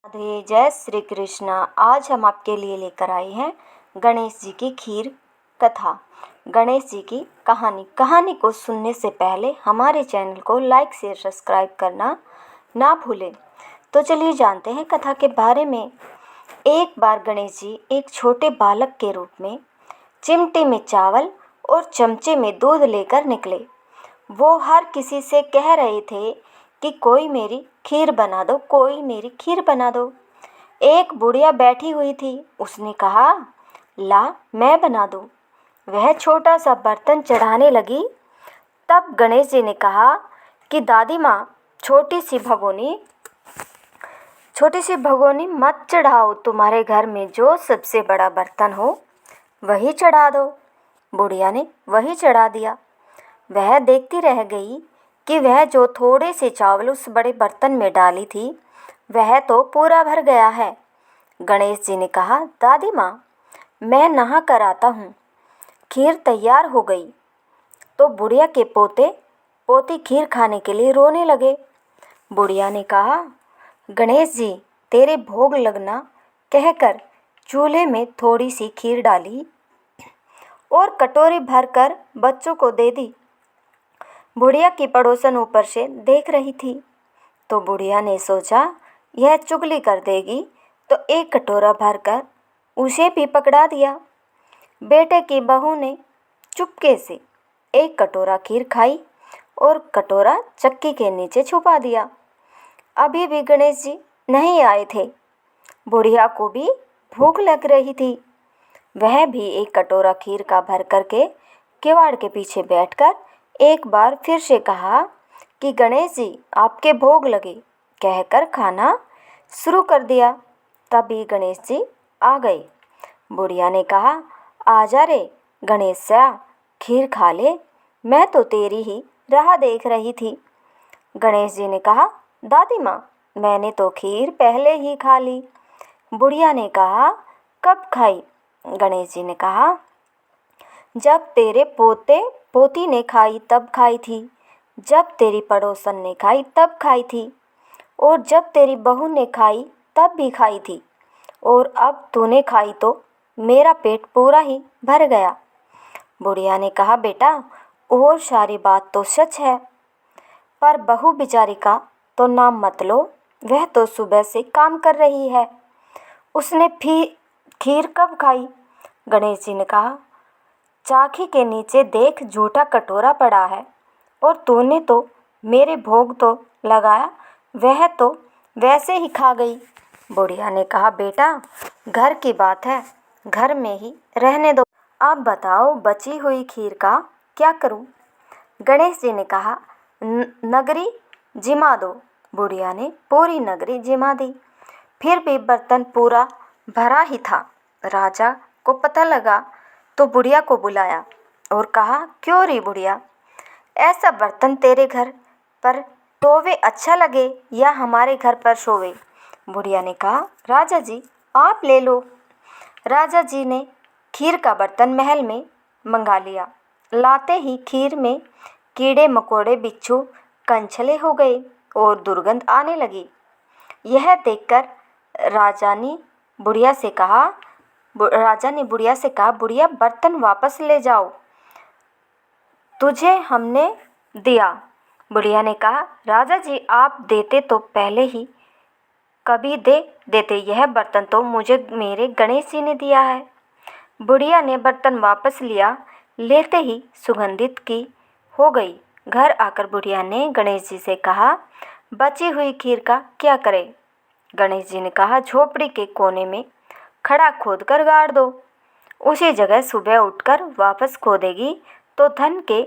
राधे, जय श्री कृष्णा। आज हम आपके लिए लेकर आए हैं गणेश जी की खीर कथा। गणेश जी की कहानी को सुनने से पहले हमारे चैनल को लाइक शेयर सब्सक्राइब करना ना भूलें। तो चलिए जानते हैं कथा के बारे में। एक बार गणेश जी एक छोटे बालक के रूप में चिमटे में चावल और चमचे में दूध लेकर निकले। वो हर किसी से कह रहे थे कि कोई मेरी खीर बना दो, कोई मेरी खीर बना दो। एक बुढ़िया बैठी हुई थी, उसने कहा, ला मैं बना दूँ। वह छोटा सा बर्तन चढ़ाने लगी। तब गणेश जी ने कहा कि दादी माँ, छोटी सी भगोनी मत चढ़ाओ, तुम्हारे घर में जो सबसे बड़ा बर्तन हो वही चढ़ा दो। बुढ़िया ने वही चढ़ा दिया। वह देखती रह गई कि वह जो थोड़े से चावल उस बड़े बर्तन में डाली थी वह तो पूरा भर गया है। गणेश जी ने कहा, दादी माँ, मैं नहा कर आता हूँ। खीर तैयार हो गई तो बुढ़िया के पोते पोती खीर खाने के लिए रोने लगे। बुढ़िया ने कहा, गणेश जी, तेरे भोग लगना कहकर चूल्हे में थोड़ी सी खीर डाली और कटोरी भरकर बच्चों को दे दी। बुढ़िया की पड़ोसन ऊपर से देख रही थी तो बुढ़िया ने सोचा, यह चुगली कर देगी, तो एक कटोरा भरकर उसे भी पकड़ा दिया। बेटे की बहू ने चुपके से एक कटोरा खीर खाई और कटोरा चक्की के नीचे छुपा दिया। अभी भी गणेश जी नहीं आए थे। बुढ़िया को भी भूख लग रही थी। वह भी एक कटोरा खीर का भर करके किवाड़ के पीछे बैठकर एक बार फिर से कहा कि गणेश जी, आपके भोग लगे, कहकर खाना शुरू कर दिया। तभी गणेश जी आ गए। बुढ़िया ने कहा, आजा रे गणेशा, खीर खा ले, मैं तो तेरी ही राह देख रही थी। गणेश जी ने कहा, दादी माँ, मैंने तो खीर पहले ही खा ली। बुढ़िया ने कहा, कब खाई? गणेश जी ने कहा, जब तेरे पोते पोती ने खाई तब खाई थी, जब तेरी पड़ोसन ने खाई तब खाई थी, और जब तेरी बहू ने खाई तब भी खाई थी, और अब तूने खाई तो मेरा पेट पूरा ही भर गया। बुढ़िया ने कहा, बेटा, और सारी बात तो सच है, पर बहू बेचारी का तो नाम मत लो। वह तो सुबह से काम कर रही है। उसने खीर कब खाई? गणेश जी ने कहा, चाखी के नीचे देख, झूठा कटोरा पड़ा है, और तूने तो मेरे भोग तो लगाया, वह तो वैसे ही खा गई। बुढ़िया ने कहा, बेटा, घर की बात है, घर में ही रहने दो। अब बताओ, बची हुई खीर का क्या करूं? गणेश जी ने कहा, नगरी जिमा दो। बुढ़िया ने पूरी नगरी जिमा दी। फिर भी बर्तन पूरा भरा ही था। राजा को पता लगा तो बुढ़िया को बुलाया और कहा, क्यों रे बुढ़िया, ऐसा बर्तन तेरे घर पर टोवे अच्छा लगे या हमारे घर पर सोवे? बुढ़िया ने कहा, राजा जी, आप ले लो। राजा जी ने खीर का बर्तन महल में मंगा लिया। लाते ही खीर में कीड़े मकोड़े, बिच्छू, कंछले हो गए और दुर्गंध आने लगी। यह देखकर राजा ने बुढ़िया से कहा, बुढ़िया, बर्तन वापस ले जाओ, तुझे हमने दिया। बुढ़िया ने कहा, राजा जी, आप देते तो पहले ही कभी दे देते, यह बर्तन तो मुझे मेरे गणेश जी ने दिया है। बुढ़िया ने बर्तन वापस लिया। लेते ही सुगंधित की हो गई। घर आकर बुढ़िया ने गणेश जी से कहा, बची हुई खीर का क्या करें? गणेश जी ने कहा, झोपड़ी के कोने में खड़ा खोद कर गाड़ दो। उसी जगह सुबह उठकर वापस खोदेगी तो धन के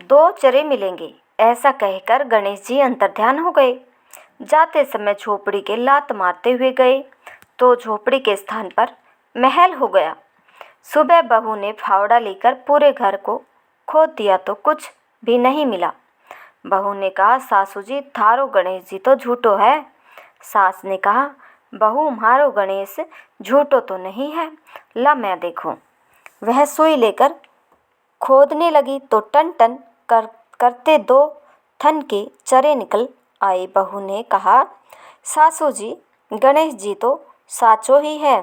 2 चरे मिलेंगे। ऐसा कहकर गणेश जी अंतर्ध्यान हो गए। जाते समय झोपड़ी के लात मारते हुए गए तो झोपड़ी के स्थान पर महल हो गया। सुबह बहू ने फावड़ा लेकर पूरे घर को खोद दिया तो कुछ भी नहीं मिला। बहू ने कहा, सासू जी, थारो गणेश जी तो झूठो है। सास ने कहा, बहू, मारो गणेश झूठो तो नहीं है, ला मैं देखूं। वह सुई लेकर खोदने लगी तो टन टन करते 2 थन के चरे निकल आई बहू ने कहा, सासू जी, गणेश जी तो साचो ही है।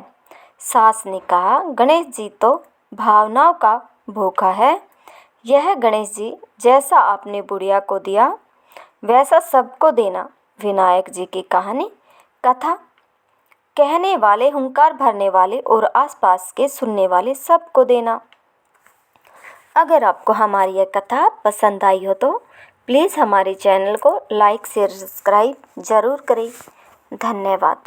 सास ने कहा, गणेश जी तो भावनाओं का भूखा है। यह गणेश जी जैसा आपने बुढ़िया को दिया वैसा सबको देना। विनायक जी की कहानी कथा कहने वाले, हुंकार भरने वाले और आसपास के सुनने वाले सबको देना। अगर आपको हमारी यह कथा पसंद आई हो तो प्लीज़ हमारे चैनल को लाइक शेयर सब्सक्राइब ज़रूर करें। धन्यवाद।